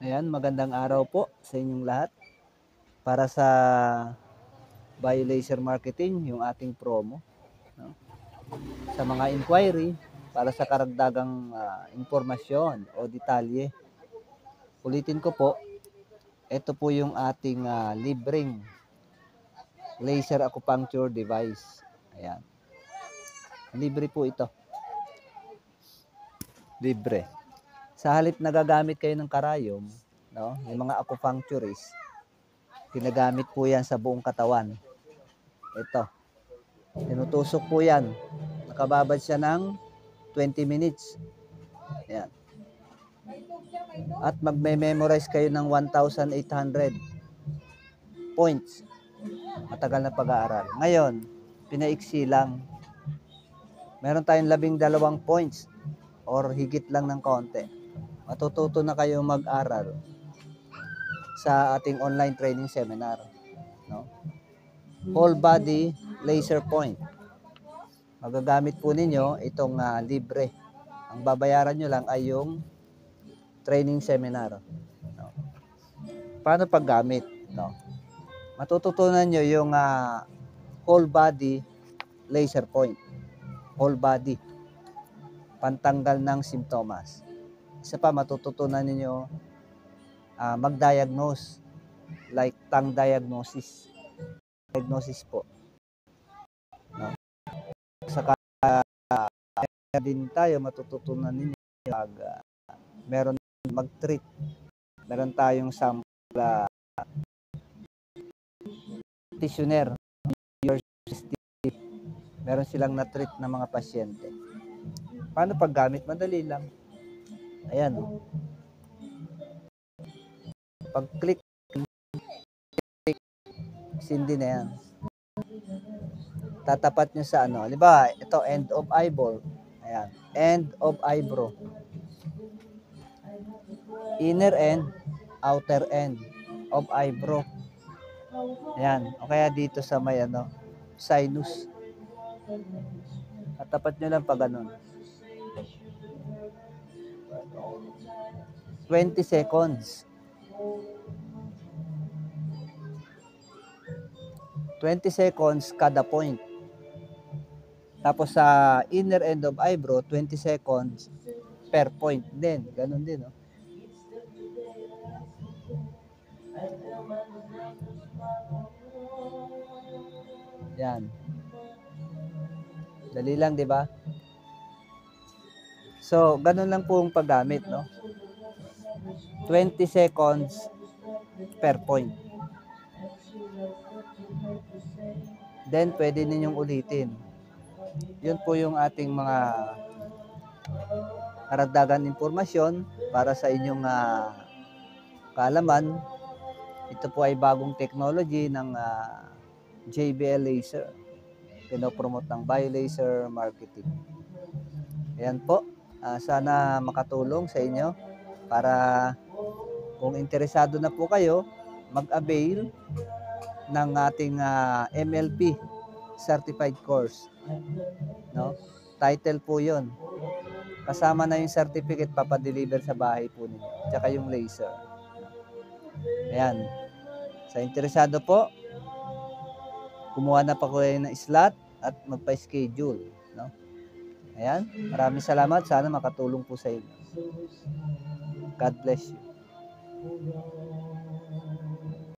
Ayan, magandang araw po sa inyong lahat. Para sa BioLaser Marketing, yung ating promo. No? Sa mga inquiry, para sa karagdagang impormasyon o detalye. Ulitin ko po, ito po yung ating libreng laser acupuncture device. Ayan. Libre po ito. Libre. Sa halip na gagamit kayo ng karayom, no, yung mga acupuncturist, ginagamit po yan sa buong katawan. Ito. Tinutusok po yan. Nakababad siya ng 20 minutes. Ayan. At magme-memorize kayo ng 1,800 points. Matagal na pag-aaral. Ngayon, pinaiksi lang. Meron tayong 12 points or higit lang ng konti. Matututo na kayo mag-aral sa ating online training seminar. No? Whole body laser point. Magagamit po ninyo itong libre. Ang babayaran nyo lang ay yung training seminar. No? Paano paggamit? No? Matututunan nyo yung whole body laser point. Whole body. Pantanggal ng simptomas. Isa pa, matututunan ninyo mag-diagnose. Like tongue diagnosis. Diagnosis po. No? Saka din tayo matututunan ninyo meron mag-treat. Meron tayong sample practitioner. Meron silang na-treat na mga pasyente. Paano paggamit? Madali lang. Ayan. Pag-click, sindi na yan. Tatapat nyo sa ano. Diba, ito, end of eyeball. Ayan. End of eyebrow. Inner end, outer end of eyebrow. Ayan. O kaya dito sa may ano, sinus. Tatapat nyo lang pag ganun. 20 seconds. 20 seconds kada point. Tapos sa inner end of eyebrow, 20 seconds per point din. Ganun din, no? Yan. Dali lang, di ba? So, ganun lang po ang paggamit, no? 20 seconds per point. Then, pwede ninyong ulitin. Yun po yung ating mga karagdagan impormasyon para sa inyong kaalaman. Ito po ay bagong technology ng JBL Laser. Pinopromote ng BioLaser Marketing. Ayan po. Sana makatulong sa inyo para kung interesado na po kayo, mag-avail ng ating MLP certified course. No? Title po 'yon. Kasama na yung certificate, papadeliver sa bahay po ninyo. Tsaka yung laser. Ayan. Sa interesado po, kumuha na pa kayo ng slot at magpa-schedule. No? Ayan. Maraming salamat. Sana makatulong po sa inyo. God bless you.